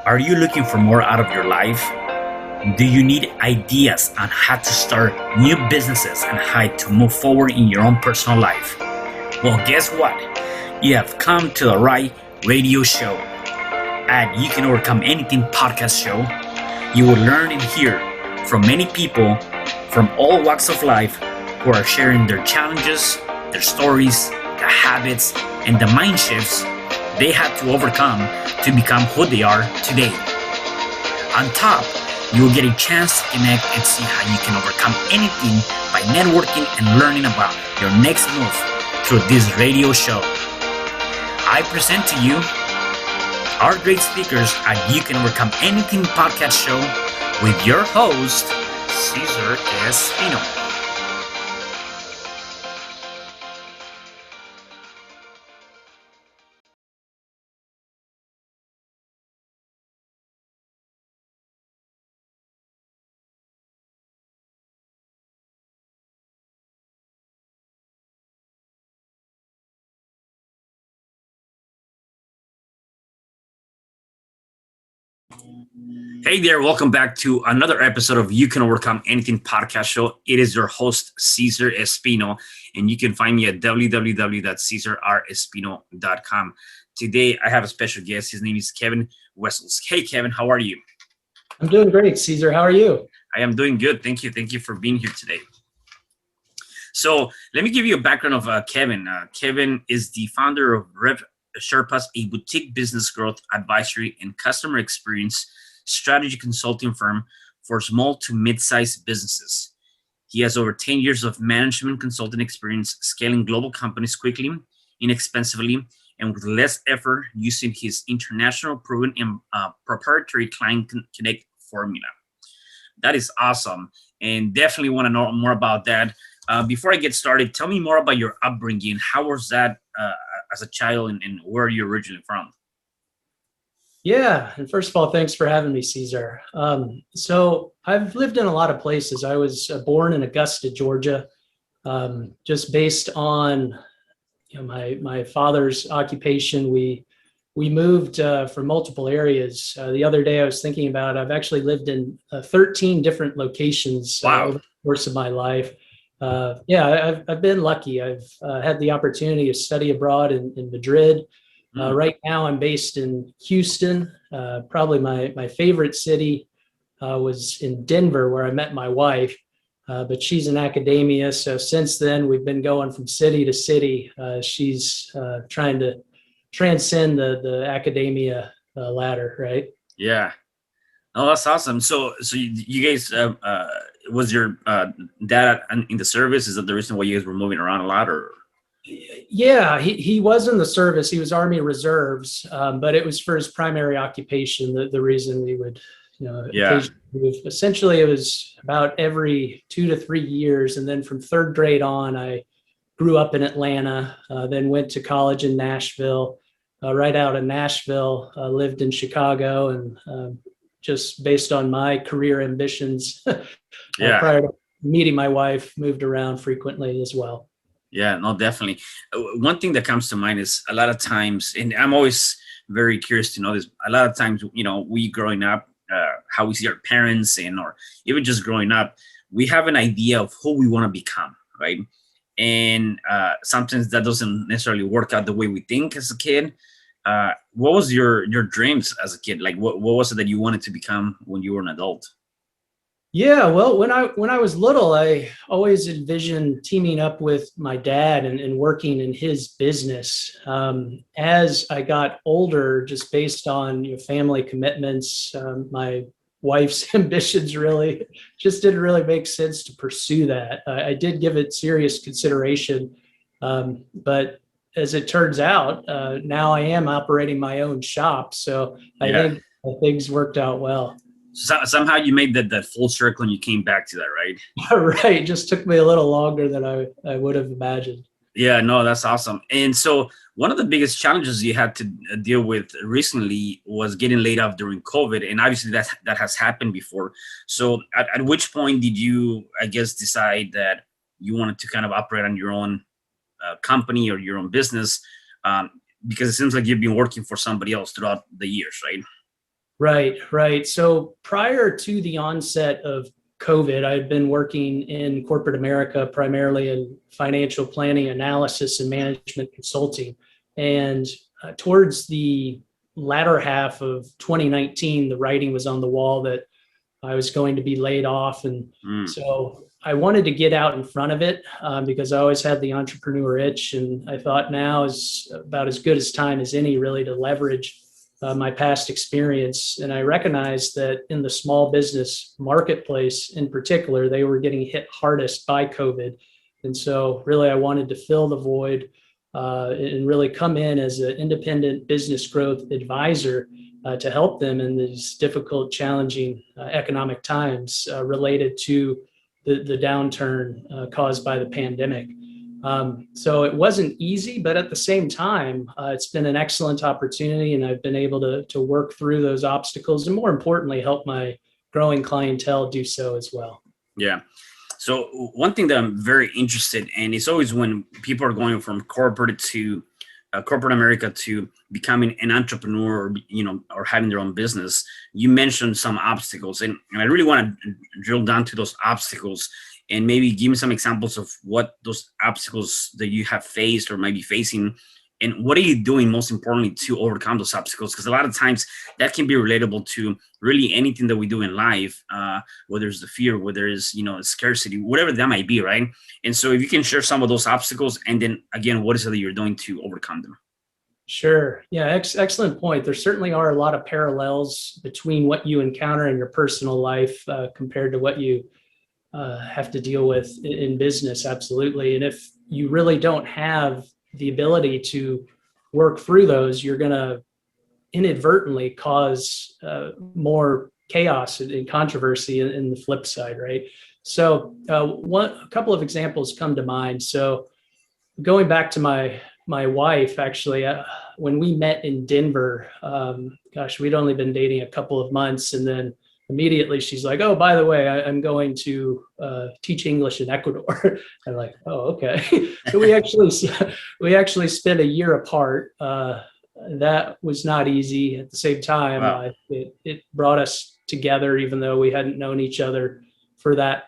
Are you looking for more out of your life? Do you need ideas on how to start new businesses and how to move forward in your own personal life? Well, guess what? You have come to the right radio show. At You Can Overcome Anything podcast show, you will learn and hear from many people from all walks of life who are sharing their challenges, their stories, the habits, and the mind shifts they had to overcome to become who they are today. On top, you will get a chance to connect and see how you can overcome anything by networking and learning about your next move through this radio show. I present to you our great speakers at You Can Overcome Anything podcast show with your host, Cesar Espino. Hey there, welcome back to another episode of You Can Overcome Anything podcast show. It is your host, Cesar Espino, and you can find me at www.cesarrespino.com. Today, I have a special guest. His name is Kevin Wessels. Hey, Kevin, how are you? I'm doing great, Cesar. How are you? I am doing good. Thank you. Thank you for being here today. So let me give you a background of Kevin. Kevin is the founder of RevSherpas, a boutique business growth advisory and customer experience strategy consulting firm for small to mid-sized businesses. He has over 10 years of management consulting experience scaling global companies quickly, inexpensively, and with less effort using his international proven and proprietary client connect formula. That is awesome, and definitely want to know more about that. Before I get started, tell me more about your upbringing. How was that as a child, and where are you originally from? Yeah, and first of all, thanks for having me, Cesar. So I've lived in a lot of places. I was born in Augusta, Georgia, just based on my father's occupation. We moved from multiple areas. The other day I was thinking about, I've actually lived in 13 different locations over the course of my life. I've been lucky. I've had the opportunity to study abroad in Madrid. Right now I'm based in Houston. Probably my favorite city was in Denver, where I met my wife, but she's in academia. So since then we've been going from city to city. She's trying to transcend the academia ladder, right? Yeah. Oh, that's awesome. So you guys, was your dad in the service? Is that the reason why you guys were moving around a lot, or? Yeah, he was in the service. He was Army Reserves, but it was for his primary occupation. The reason we would, occasionally move. Essentially, it was about every 2 to 3 years, and then from third grade on, I grew up in Atlanta, then went to college in Nashville. Right out of Nashville, lived in Chicago, and just based on my career ambitions, prior to meeting my wife, moved around frequently as well. Yeah, no, definitely. One thing that comes to mind is a lot of times, and I'm always very curious to know this, a lot of times, we growing up, how we see our parents or even just growing up, we have an idea of who we want to become, right? And sometimes that doesn't necessarily work out the way we think as a kid. What was your dreams as a kid? Like, what was it that you wanted to become when you were an adult? Yeah, well, when I was little, I always envisioned teaming up with my dad and working in his business. As I got older, just based on family commitments, my wife's ambitions really just didn't really make sense to pursue that. I did give it serious consideration, but as it turns out, now I am operating my own shop. So I think things worked out well. So somehow you made that full circle and you came back to that, right? Right. It just took me a little longer than I would have imagined. Yeah, no, that's awesome. And so one of the biggest challenges you had to deal with recently was getting laid off during COVID. And obviously that has happened before. So at which point did you, I guess, decide that you wanted to kind of operate on your own company or your own business? Because it seems like you've been working for somebody else throughout the years, right? Right. So prior to the onset of COVID, I had been working in corporate America, primarily in financial planning, analysis, and management consulting. And towards the latter half of 2019, the writing was on the wall that I was going to be laid off. And Mm, so I wanted to get out in front of it because I always had the entrepreneur itch. And I thought now is about as good as time as any, really, to leverage my past experience. And I recognized that in the small business marketplace in particular, they were getting hit hardest by COVID. And so, really, I wanted to fill the void and really come in as an independent business growth advisor to help them in these difficult, challenging economic times related to the downturn caused by the pandemic. So it wasn't easy, but at the same time, it's been an excellent opportunity, and I've been able to work through those obstacles and, more importantly, help my growing clientele do so as well. yeah. So one thing that I'm very interested in is always when people are going from corporate America to becoming an entrepreneur, or, or having their own business. You mentioned some obstacles, and I really want to drill down to those obstacles and maybe give me some examples of what those obstacles that you have faced or might be facing, and what are you doing most importantly to overcome those obstacles? Because a lot of times that can be relatable to really anything that we do in life, whether it's the fear, whether it's scarcity, whatever that might be, right? And so if you can share some of those obstacles, and then again, what is it that you're doing to overcome them? Sure. Yeah, excellent point. There certainly are a lot of parallels between what you encounter in your personal life compared to what you have to deal with in business. Absolutely. And if you really don't have the ability to work through those, you're going to inadvertently cause more chaos and controversy in the flip side, right? So a couple of examples come to mind. So going back to my wife, actually, when we met in Denver, we'd only been dating a couple of months, and then immediately she's like, "Oh, by the way, I'm going to teach English in Ecuador." I'm like, "Oh, okay." So we actually spent a year apart. That was not easy. At the same time, Wow. it brought us together, even though we hadn't known each other for that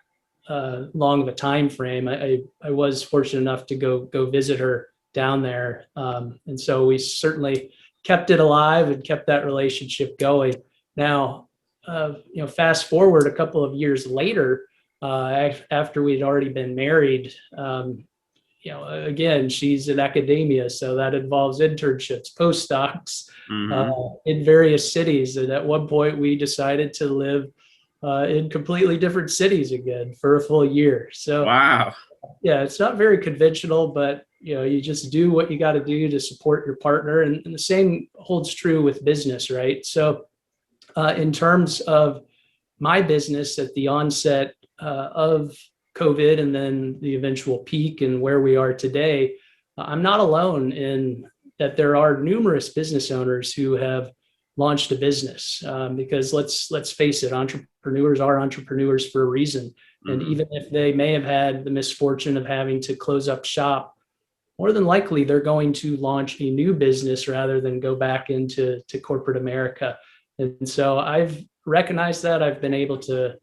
long of a time frame. I was fortunate enough to go visit her down there, and so we certainly kept it alive and kept that relationship going. Now, fast forward a couple of years later, after we'd already been married. Again, she's in academia, so that involves internships, postdocs Hmm. in various cities. And at one point, we decided to live in completely different cities again for a full year. So, Wow. yeah, it's not very conventional, but you just do what you got to do to support your partner, and the same holds true with business, right? So, in terms of my business at the onset of COVID and then the eventual peak and where we are today, I'm not alone in that there are numerous business owners who have launched a business because let's face it, entrepreneurs are entrepreneurs for a reason. And Hmm. even if they may have had the misfortune of having to close up shop, more than likely they're going to launch a new business rather than go back into corporate America. And so I've recognized that. I've been able to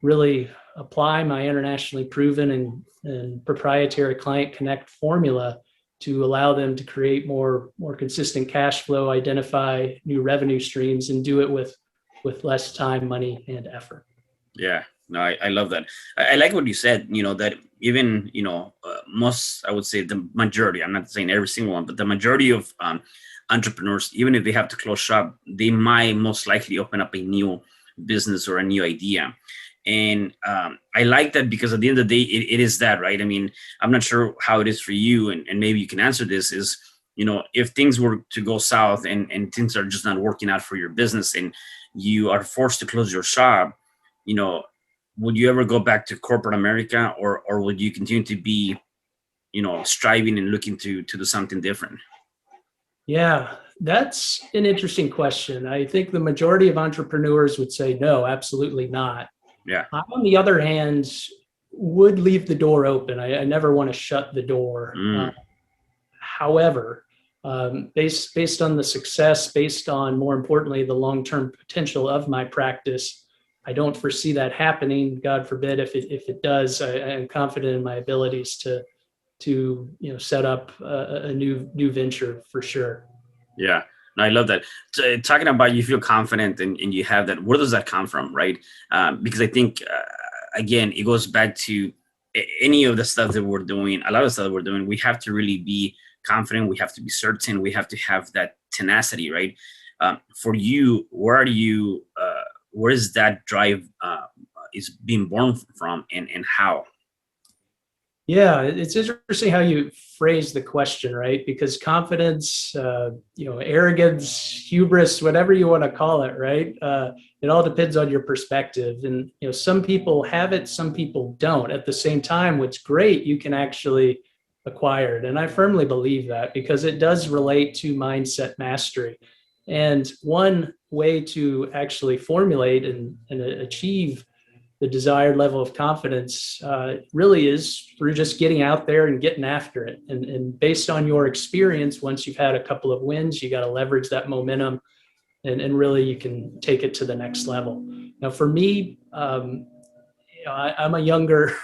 really apply my internationally proven and proprietary client connect formula to allow them to create more consistent cash flow, identify new revenue streams, and do it with less time, money, and effort. Yeah, no, I love that. I like what you said, that even, most, I would say the majority, I'm not saying every single one, but the majority of entrepreneurs, even if they have to close shop, they might most likely open up a new business or a new idea. And I like that because at the end of the day, it is that, right? I mean, I'm not sure how it is for you, and maybe you can answer this is, if things were to go south and things are just not working out for your business and you are forced to close your shop, you know, would you ever go back to corporate America, or would you continue to be, striving and looking to do something different? Yeah, that's an interesting question. I think the majority of entrepreneurs would say no, absolutely not. Yeah. I, on the other hand, would leave the door open. I never want to shut the door. Mm, However, based on the success, based on, more importantly, the long-term potential of my practice. I don't foresee that happening. God forbid if it does. I am confident in my abilities to set up a new venture for sure. Yeah, no, I love that. Talking about you feel confident and you have that. Where does that come from, right? Because I think again, it goes back to any of the stuff that we're doing. A lot of stuff that we're doing, we have to really be confident. We have to be certain. We have to have that tenacity, right? For you, where are you? Where is that drive is being born from, and how? Yeah, it's interesting how you phrase the question, right? Because confidence, arrogance, hubris, whatever you want to call it, right? It all depends on your perspective. And, some people have it, some people don't. At the same time, what's great, you can actually acquire it. And I firmly believe that because it does relate to mindset mastery. And one way to actually formulate and achieve the desired level of confidence really is through just getting out there and getting after it. And based on your experience, once you've had a couple of wins, you got to leverage that momentum and really you can take it to the next level. Now, for me, I'm a younger,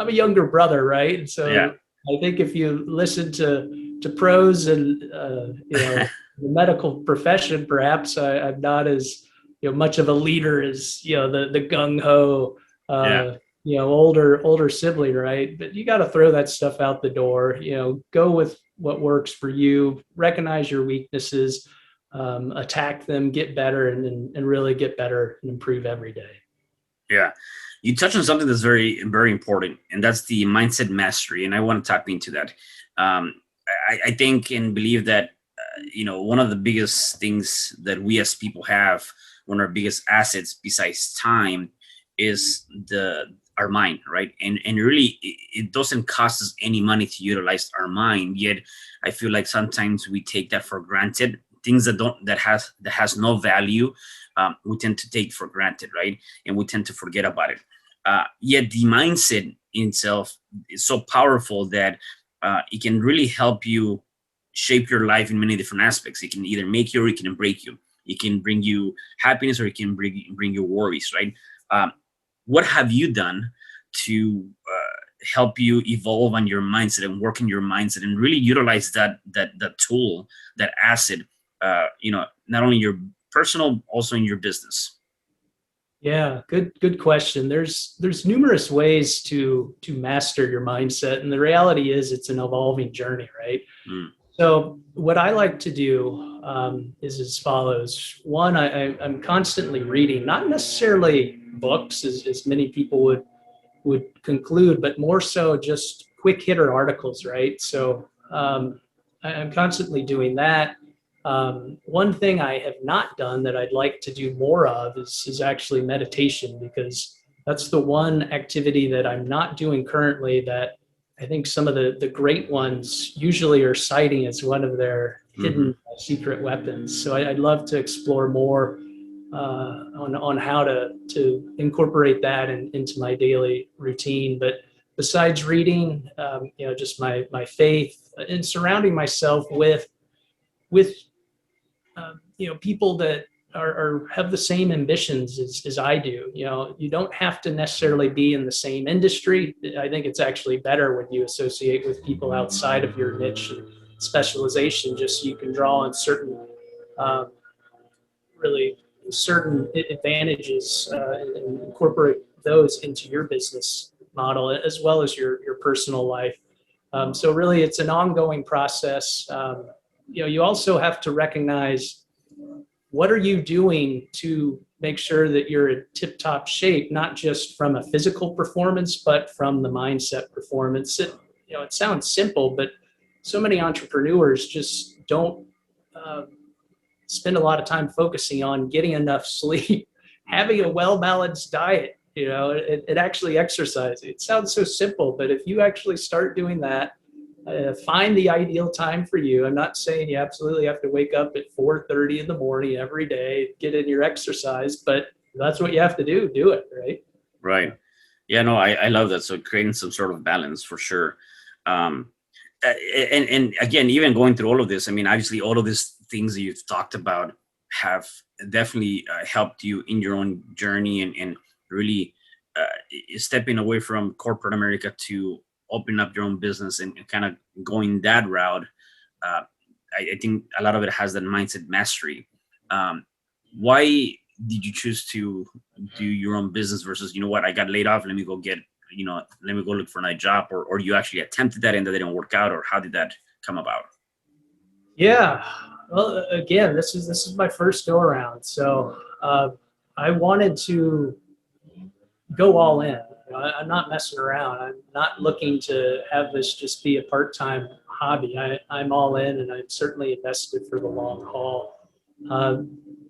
I'm a younger brother, right? Yeah, So I think if you listen to pros and the medical profession, perhaps I'm not as much of a leader as the gung ho yeah, older sibling, right? But you got to throw that stuff out the door. Go with what works for you. Recognize your weaknesses, attack them, get better, and really get better and improve every day. yeah. You touched on something that's very, very important, and that's the mindset mastery. And I want to tap into that. Um, I think and believe that one of the biggest things that we as people have, one of our biggest assets besides time, is our mind, right? And really, it doesn't cost us any money to utilize our mind. Yet, I feel like sometimes we take that for granted. Things that has no value, we tend to take for granted, right? And we tend to forget about it. Yet the mindset in itself is so powerful that it can really help you shape your life in many different aspects. It can either make you or it can break you. It can bring you happiness or it can bring you worries, right? What have you done to help you evolve on your mindset and work in your mindset and really utilize that tool, that asset, not only your personal, also in your business? Yeah, good question. There's numerous ways to master your mindset, and the reality is it's an evolving journey, right? Mm, So what I like to do is as follows. One, I'm constantly reading, not necessarily books, as many people would conclude, but more so just quick hitter articles, right? So I'm constantly doing that. One thing I have not done that I'd like to do more of is actually meditation, because that's the one activity that I'm not doing currently that I think some of the great ones usually are citing as one of their hmm. hidden secret weapons. So I'd love to explore more on how to incorporate that into my daily routine. But besides reading, just my faith and surrounding myself with people that are have the same ambitions as I do. You don't have to necessarily be in the same industry. I think it's actually better when you associate with people outside of your niche and specialization, just so you can draw on um, really certain advantages and incorporate those into your business model as well as your personal life. So really, it's an ongoing process. You also have to recognize what are you doing to make sure that you're in tip-top shape, not just from a physical performance, but from the mindset performance. It sounds simple, but so many entrepreneurs just don't uh, spend a lot of time focusing on getting enough sleep, having a well-balanced diet, it actually exercise. It sounds so simple, but if you actually start doing that, find the ideal time for you. I'm not saying you absolutely have to wake up at 4:30 in the morning every day, get in your exercise, but that's what you have to do it, right? Right. Yeah, no, I love that. So creating some sort of balance for sure. Um, and again, even going through all of this, I mean, obviously, all of these things that you've talked about have definitely helped you in your own journey, and really stepping away from corporate America to open up your own business and kind of going that route. Uh, I think a lot of it has that mindset mastery. Why did you choose to do your own business versus, you know what, I got laid off, let me go get, let me go look for a nice job, or you actually attempted that and that didn't work out, or how did that come about? Yeah. Well, again, this is my first go around. So I wanted to go all in. I'm not messing around. I'm not looking to have this just be a part-time hobby. I'm all in, and I'm certainly invested for the long haul.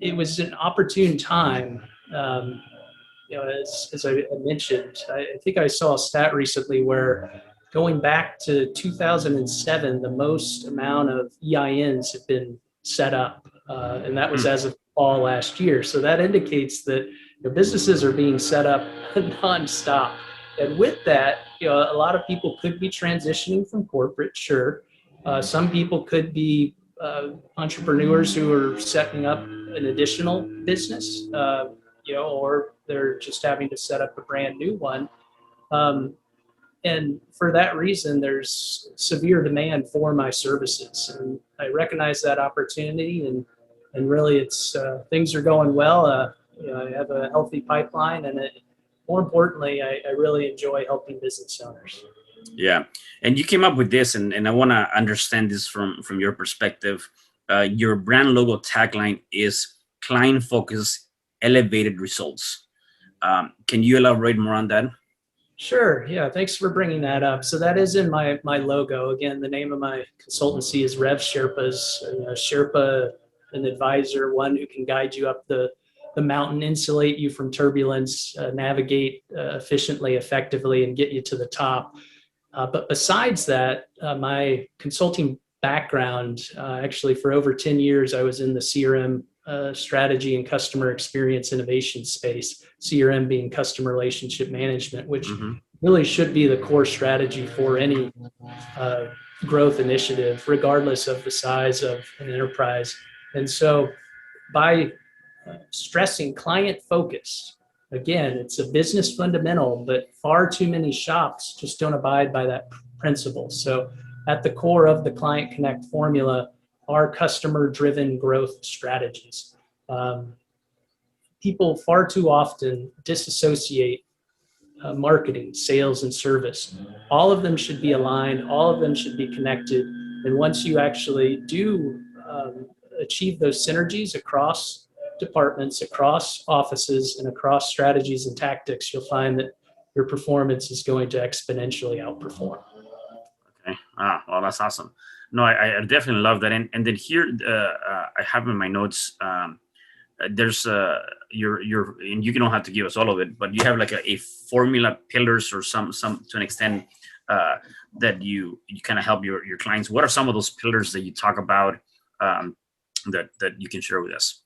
It was an opportune time. As I mentioned, I think I saw a stat recently where going back to 2007, the most amount of EINs have been set up, and that was as of fall last year. So that indicates that businesses are being set up nonstop. And with that, a lot of people could be transitioning from corporate, sure. Some people could be entrepreneurs who are setting up an additional business, or they're just having to set up a brand new one. Um, and for that reason, there's severe demand for my services, and I recognize that opportunity, and really, it's things are going well. I have a healthy pipeline, and more importantly, I really enjoy helping business owners. Yeah, and you came up with this, and I want to understand this from your perspective. Your brand logo tagline is client focus, elevated results. Can you elaborate more on that? Sure. Yeah. Thanks for bringing that up. So that is in my logo. Again, the name of my consultancy is RevSherpas. Sherpa, an advisor, one who can guide you up the mountain, insulate you from turbulence, navigate efficiently, effectively, and get you to the top. But besides that, my consulting background, actually for over 10 years, I was in the CRM strategy and customer experience innovation space, CRM being customer relationship management, which really should be the core strategy for any growth initiative, regardless of the size of an enterprise. And so by stressing client focus, again, it's a business fundamental, but far too many shops just don't abide by that principle. So at the core of the Client Connect formula are customer-driven growth strategies. People far too often disassociate marketing, sales, and service. All of them should be aligned. All of them should be connected. And once you actually do achieve those synergies across departments, across offices, and across strategies and tactics, you'll find that your performance is going to exponentially outperform. Okay. Well, that's awesome. No, I definitely love that. And then here, I have in my notes, there's your, and you don't have to give us all of it, but you have like a formula pillars or some to an extent that you kind of help your clients. What are some of those pillars that you talk about that you can share with us?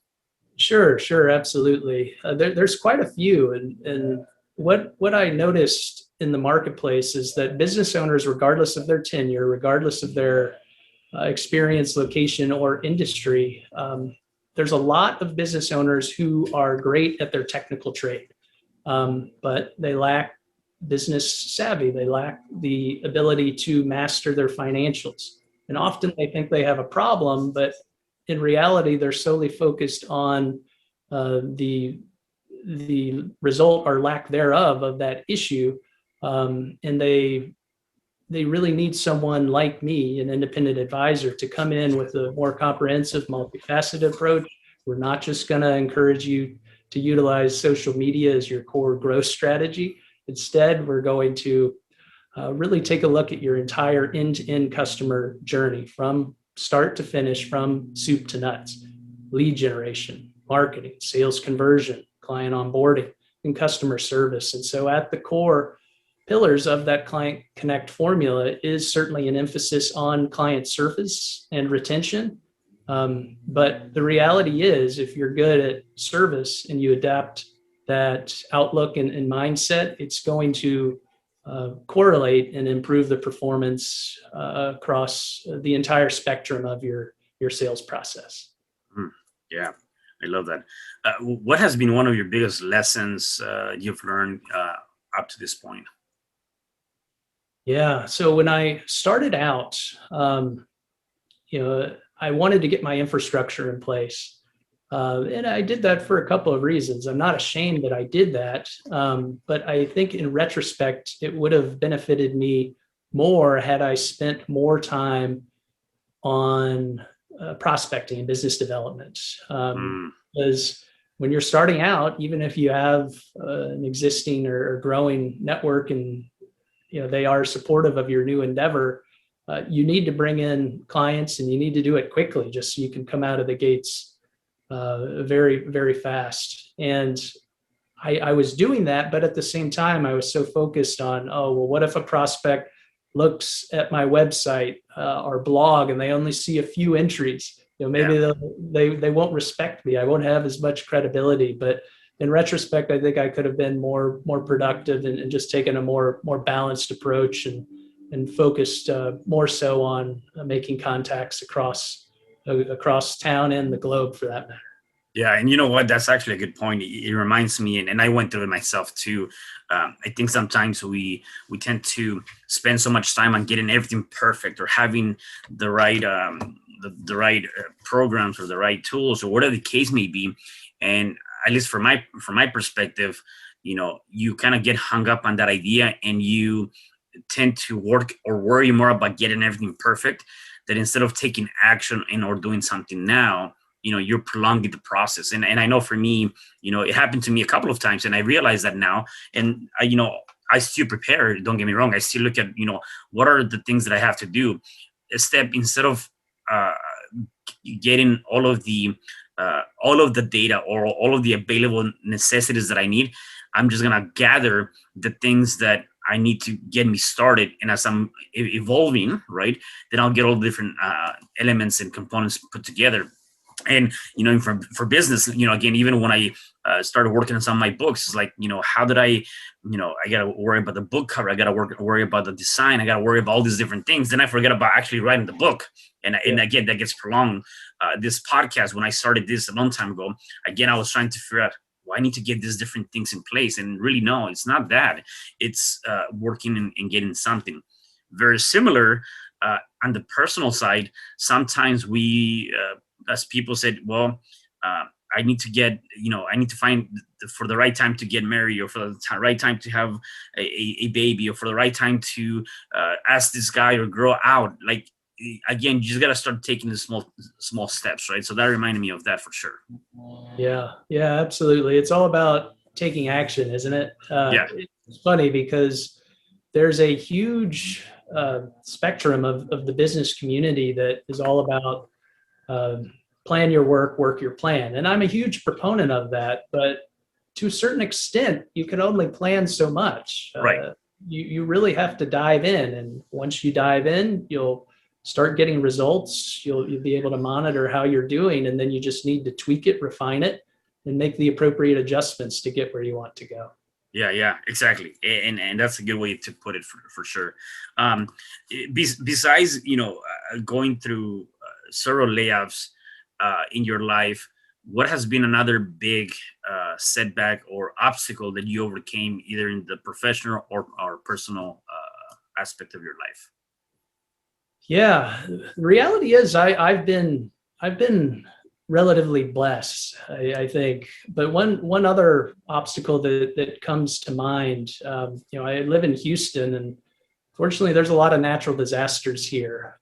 Sure, absolutely. There's quite a few, and what I noticed in the marketplace is that business owners, regardless of their tenure, regardless of their experience, location, or industry, there's a lot of business owners who are great at their technical trade, but they lack business savvy. They lack the ability to master their financials, and often they think they have a problem, but in reality, they're solely focused on the result or lack thereof of that issue, and they really need someone like me, an independent advisor, to come in with a more comprehensive, multifaceted approach. We're not just going to encourage you to utilize social media as your core growth strategy. Instead, we're going to really take a look at your entire end-to-end customer journey from start to finish, from soup to nuts: lead generation, marketing, sales conversion, client onboarding, and customer service. And so at the core pillars of that Client Connect formula is certainly an emphasis on client service and retention. But the reality is, if you're good at service and you adapt that outlook and mindset, it's going to correlate and improve the performance across the entire spectrum of your sales process. Yeah, I love that. What has been one of your biggest lessons you've learned up to this point? Yeah. So when I started out, I wanted to get my infrastructure in place. And I did that for a couple of reasons. I'm not ashamed that I did that. But I think in retrospect, it would have benefited me more had I spent more time on prospecting and business development. Because when you're starting out, even if you have an existing or growing network and they are supportive of your new endeavor, you need to bring in clients and you need to do it quickly just so you can come out of the gates very, very fast. And I was doing that, but at the same time, I was so focused on, oh, well, what if a prospect looks at my website or blog and they only see a few entries? Maybe they won't respect me. I won't have as much credibility. But in retrospect, I think I could have been more productive and just taken a more balanced approach and focused more so on making contacts across town and the globe for that matter. Yeah, and you know what? That's actually a good point. It reminds me, and I went through it myself too. I think sometimes we tend to spend so much time on getting everything perfect or having the right the right programs or the right tools or whatever the case may be. And at least from my perspective, you kind of get hung up on that idea, and you tend to work or worry more about getting everything perfect that instead of taking action and or doing something now, you're prolonging the process. And I know for me, it happened to me a couple of times, and I realize that now. And I still prepare. Don't get me wrong. I still look at, what are the things that I have to do. A step instead of getting all of the data or all of the available necessities that I need. I'm just gonna gather the things that I need to get me started, and as I'm evolving, right, then I'll get all the different elements and components put together. And for business, again, even when I started working on some of my books, it's like, how did I gotta worry about the book cover, I gotta worry about the design, I gotta worry about all these different things, then I forget about actually writing the book. And again, that gets prolonged. This podcast, when I started this a long time ago, again, I was trying to figure out, I need to get these different things in place. And really, no, it's not that. It's working and getting something very similar. On the personal side, sometimes we, as people said, well, I need to get, I need to find for the right time to get married, or for the right time to have a baby, or for the right time to ask this guy or girl out. Like, again, you just got to start taking the small steps, right? So that reminded me of that for sure. Yeah, absolutely. It's all about taking action, isn't it? Yeah. It's funny because there's a huge spectrum of the business community that is all about plan your work your plan. And I'm a huge proponent of that, but to a certain extent, you can only plan so much. Right. You really have to dive in. And once you dive in, you'll start getting results. You'll be able to monitor how you're doing. And then you just need to tweak it, refine it, and make the appropriate adjustments to get where you want to go. Yeah, exactly. And that's a good way to put it for sure. Besides, going through several layoffs in your life, what has been another big setback or obstacle that you overcame, either in the professional or personal aspect of your life? Yeah, the reality is I've been relatively blessed, I think. But one other obstacle that comes to mind, I live in Houston, and fortunately, there's a lot of natural disasters here.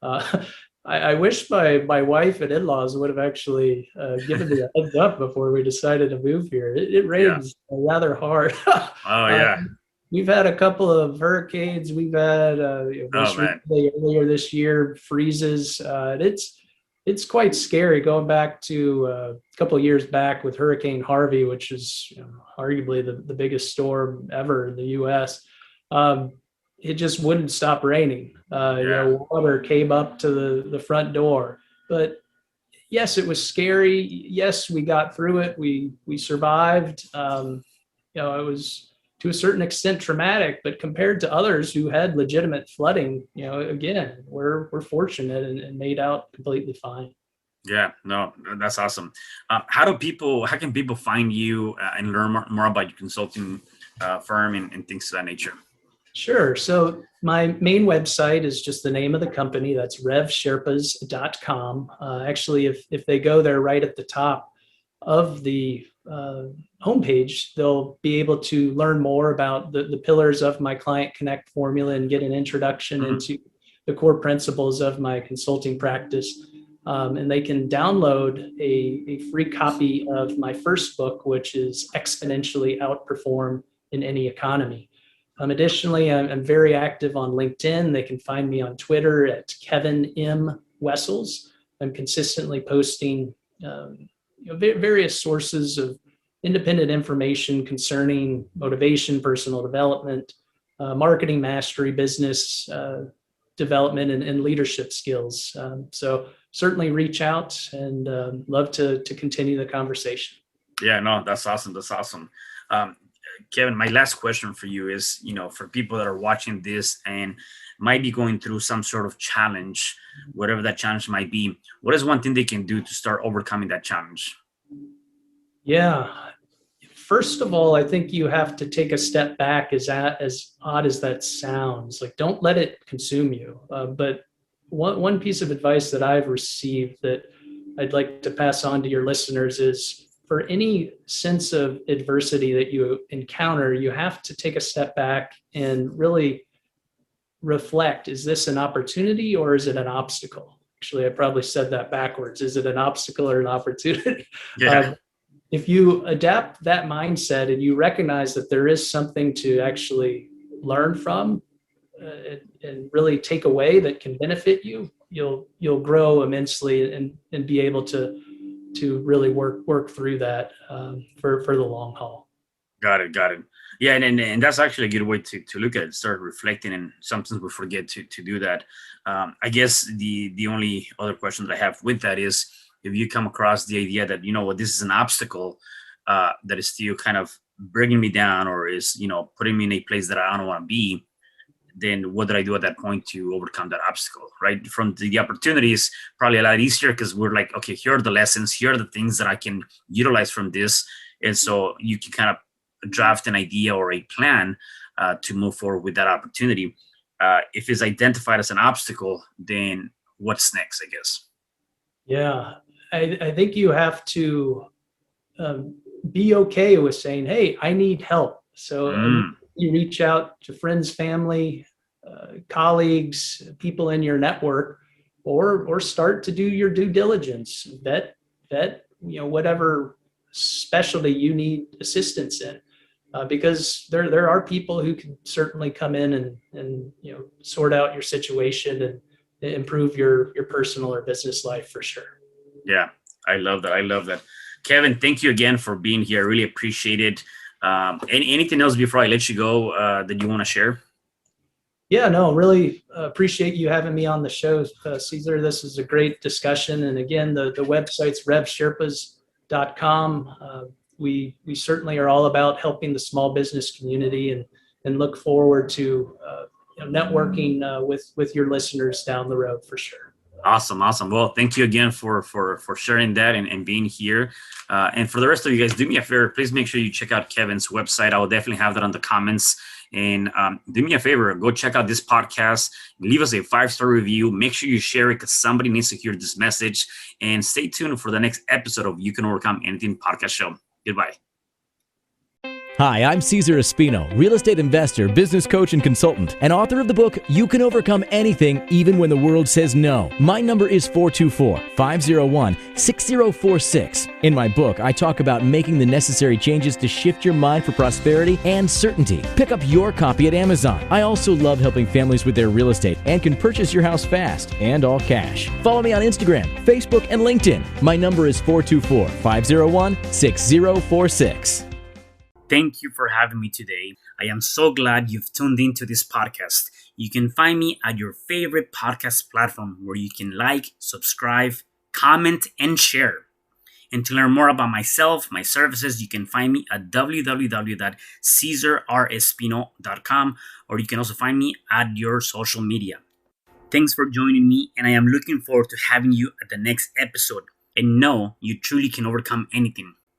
I wish my wife and in-laws would have actually given me a heads up before we decided to move here. It rains rather hard. Oh yeah. We've had a couple of hurricanes. We've had earlier this year freezes. It's quite scary going back to a couple of years back with Hurricane Harvey, which is arguably the biggest storm ever in the U.S. It just wouldn't stop raining. Water came up to the front door. But yes, it was scary. Yes, we got through it. We survived. It was to a certain extent traumatic, but compared to others who had legitimate flooding, again, we're fortunate and made out completely fine. Yeah, no, that's awesome. How can people find you and learn more about your consulting firm and things of that nature? Sure. So my main website is just the name of the company. That's RevSherpas.com. Actually, if they go there right at the top of the homepage, they'll be able to learn more about the pillars of my Client Connect formula and get an introduction into the core principles of my consulting practice. And they can download a free copy of my first book, which is Exponentially Outperform in Any Economy. Additionally, I'm very active on LinkedIn. They can find me on Twitter at Kevin M. Wessels. I'm consistently posting various sources of independent information concerning motivation, personal development, marketing mastery, business development, and leadership skills. So certainly reach out and love to continue the conversation. Yeah, no, that's awesome. That's awesome. Um, Kevin, my last question for you is, for people that are watching this and might be going through some sort of challenge, whatever that challenge might be, what is one thing they can do to start overcoming that challenge? Yeah. First of all, I think you have to take a step back, as odd as that sounds. Like, don't let it consume you. But one piece of advice that I've received that I'd like to pass on to your listeners is, for any sense of adversity that you encounter, you have to take a step back and really reflect. Is this an opportunity or is it an obstacle? Actually, I probably said that backwards. Is it an obstacle or an opportunity? Yeah. If you adapt that mindset and you recognize that there is something to actually learn from and really take away that can benefit you, you'll grow immensely and be able to really work through that for the long haul. Got it. Got it. Yeah, and that's actually a good way to look at it, start reflecting, and sometimes we forget to do that. I guess the only other question that I have with that is, if you come across the idea that, this is an obstacle that is still kind of bringing me down, or is, putting me in a place that I don't want to be, then what did I do at that point to overcome that obstacle, right? From the opportunities, probably a lot easier, because we're like, okay, here are the lessons, here are the things that I can utilize from this. And so you can kind of draft an idea or a plan to move forward with that opportunity. If it's identified as an obstacle, then what's next, I guess? Yeah, I think you have to be okay with saying, hey, I need help. So you reach out to friends, family, colleagues, people in your network, or start to do your due diligence. Vet, whatever specialty you need assistance in, because there are people who can certainly come in and sort out your situation and improve your personal or business life for sure. Yeah, I love that. I love that. Kevin, thank you again for being here. I really appreciate it. Anything else before I let you go that you want to share? Yeah, no, really appreciate you having me on the show, Caesar. This is a great discussion. And again, the website's RevSherpas.com. We certainly are all about helping the small business community, and look forward to networking with your listeners down the road for sure. Awesome. Well, thank you again for sharing that and being here. And for the rest of you guys, do me a favor. Please make sure you check out Kevin's website. I will definitely have that on the comments. And do me a favor, go check out this podcast. Leave us a 5-star review. Make sure you share it, because somebody needs to hear this message. And stay tuned for the next episode of You Can Overcome Anything podcast show. Goodbye. Hi, I'm Cesar Espino, real estate investor, business coach, and consultant, and author of the book, You Can Overcome Anything, Even When the World Says No. My number is 424-501-6046. In my book, I talk about making the necessary changes to shift your mind for prosperity and certainty. Pick up your copy at Amazon. I also love helping families with their real estate and can purchase your house fast and all cash. Follow me on Instagram, Facebook, and LinkedIn. My number is 424-501-6046. Thank you for having me today. I am so glad you've tuned into this podcast. You can find me at your favorite podcast platform, where you can like, subscribe, comment, and share. And to learn more about myself, my services, you can find me at www.cesarrespino.com, or you can also find me at your social media. Thanks for joining me, and I am looking forward to having you at the next episode. And know you truly can overcome anything.